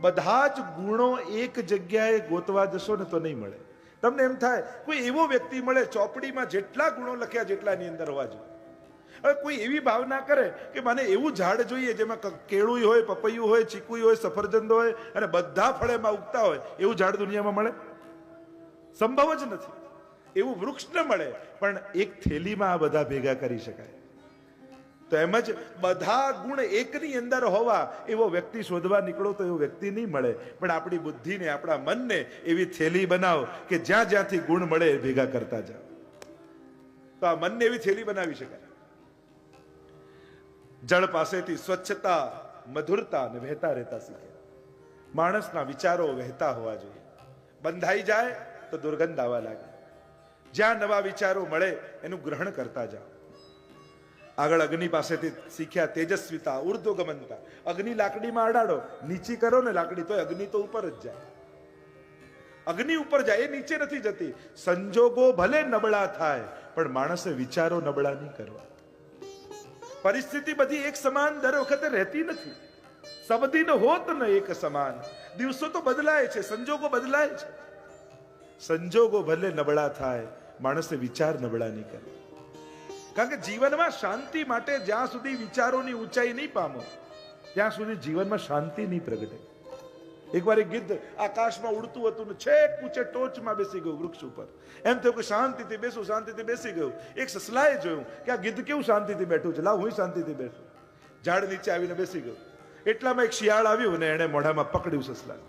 બધા જ ગુણો એક જગ્યાએ ગોતવા જશો ને તો નહીં મળે. તમને એમ થાય કોઈ એવો વ્યક્તિ મળે ચોપડીમાં જેટલા ગુણો લખ્યા જેટલાની અંદર હોવા જોઈએ. હવે કોઈ એવી ભાવના કરે કે મને એવું ઝાડ જોઈએ જેમાં કેળું હોય, પપૈયું હોય, ચીકુ હોય, સફરજન હોય અને બધા ફળેમાં ઉગતા હોય, એવું ઝાડ દુનિયામાં મળે? સંભવ જ નથી. એવું વૃક્ષ ન મળે, પણ એક થેલીમાં આ બધા ભેગા કરી શકાય. તો એમ જ બધા ગુણ એકની અંદર હોવા એવો વ્યક્તિ શોધવા નીકળો તો એવો વ્યક્તિ નહીં મળે. પણ આપણી બુદ્ધિને, આપણા મનને એવી થેલી બનાવો કે જ્યાં જ્યાંથી ગુણ મળે એ ભેગા કરતા જાઓ. તો આ મનને એવી થેલી બનાવી શકાય. જળ પાસેથી સ્વચ્છતા, મધુરતા અને વહેતા રહેતા શીખે. માણસના વિચારો વહેતા હોવા જોઈએ. બંધાઈ જાય તો દુર્ગંધ આવવા લાગે. જ્યાં નવા વિચારો મળે એનું ગ્રહણ કરતા જાઓ. આગળ અગ્નિ પાસેથી શીખ્યા તેજસ્વીતા, ઉર્ધ્વગમનતા. અગ્નિ લાકડીમાં અડાડો, નીચી કરો ને લાકડી, તો અગ્નિ તો ઉપર જ જાય. અગ્નિ ઉપર જાય, એ નીચે નથી જતી. સંજોગો ભલે નબળા થાય પણ માણસે વિચારો નબળા નહીં કરવા. પરિસ્થિતિ બધી એક સમાન દર વખતે રહેતી નથી. સબદિન હોત ન એક સમાન. દિવસો તો બદલાય છે, સંજોગો બદલાય છે. સંજોગો ભલે નબળા થાય, માણસે વિચાર નબળા નહીં કરે. કારણ કે જીવનમાં શાંતિ માટે જ્યાં સુધી વિચારોની ઊંચાઈ નહીં પામો ત્યાં સુધી જીવનમાં શાંતિ નહીં પ્રગટે. એકવાર એક ગીધ આકાશમાં ઉડતું હતું ને છેક ઊંચે ટોચમાં બેસી ગયું વૃક્ષ ઉપર. એમ થયું કે શાંતિથી બેસું, શાંતિથી બેસી ગયું. એક સસલાએ જોયું કે આ ગીધ કેવું શાંતિથી બેઠું છે, લાવ હું શાંતિથી બેસું. ઝાડ નીચે આવીને બેસી ગયું. એટલામાં એક શિયાળ આવ્યું ને એને મોઢામાં પકડ્યું સસલાને.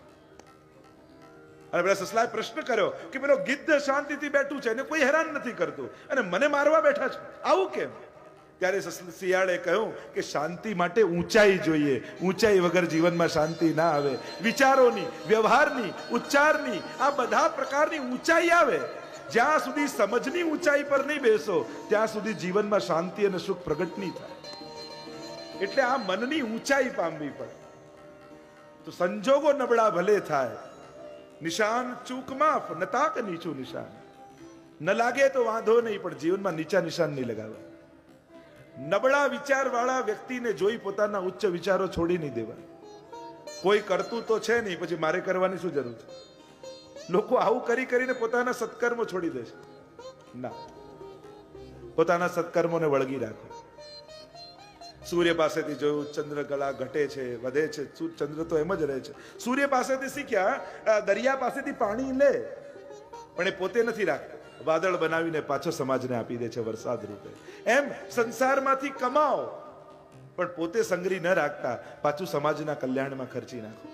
અને પેલા સસલાએ પ્રશ્ન કર્યો કે પેલો ગીધ શાંતિથી બેઠું છે, એને કોઈ હેરાન નથી કરતું, અને મને મારવા બેઠા છે, આવું કેમ? ત્યારે શિયાળે કહ્યું કે શાંતિ માટે ઊંચાઈ જોઈએ. ઊંચાઈ વગર જીવનમાં શાંતિ ના આવે. વિચારોની, વ્યવહારની, ઉચ્ચારની, આ બધા પ્રકારની ઊંચાઈ આવે. જ્યાં સુધી સમજની ઊંચાઈ પર નહીં બેસો ત્યાં સુધી જીવનમાં શાંતિ અને સુખ પ્રગટ નહીં થાય. એટલે આ મનની ઊંચાઈ પામવી પડે. તો સંજોગો નબળા ભલે થાય, નિશાન ચૂક માફ, નતાક નીચું નિશાન. ન લાગે તો વાંધો નહીં, પણ જીવનમાં નીચા નિશાન નહીં લગાવે. નબળા વિચાર વાળા વ્યક્તિને જોઈ પોતાના ઉચ્ચ વિચારો છોડી નહીં દેવા. કોઈ કરતું તો છે નહીં, પછી મારે કરવાની શું જરૂર છે? લોકો આવું કરી કરીને પોતાના સત્કર્મો છોડી દે છે. ના, પોતાના સત્કર્મોને વળગી રાખો. સૂર્ય પાસેથી જોયું, ચંદ્રકલા ઘટે છે, વધે છે. ચંદ્ર તો એમ જ રહે છે. સૂર્ય પાસેથી શીખ્યા, દરિયા પાસેથી પાણી લે, પણ એ પોતે નથી રાખતો. વાદળ બનાવીને પાછો સમાજને આપી દે છે વરસાદ રૂપે. એમ સંસારમાંથી કમાઓ, પણ પોતે સંગ્રહી ન રાખતા પાછું સમાજના કલ્યાણમાં ખર્ચી નાખો.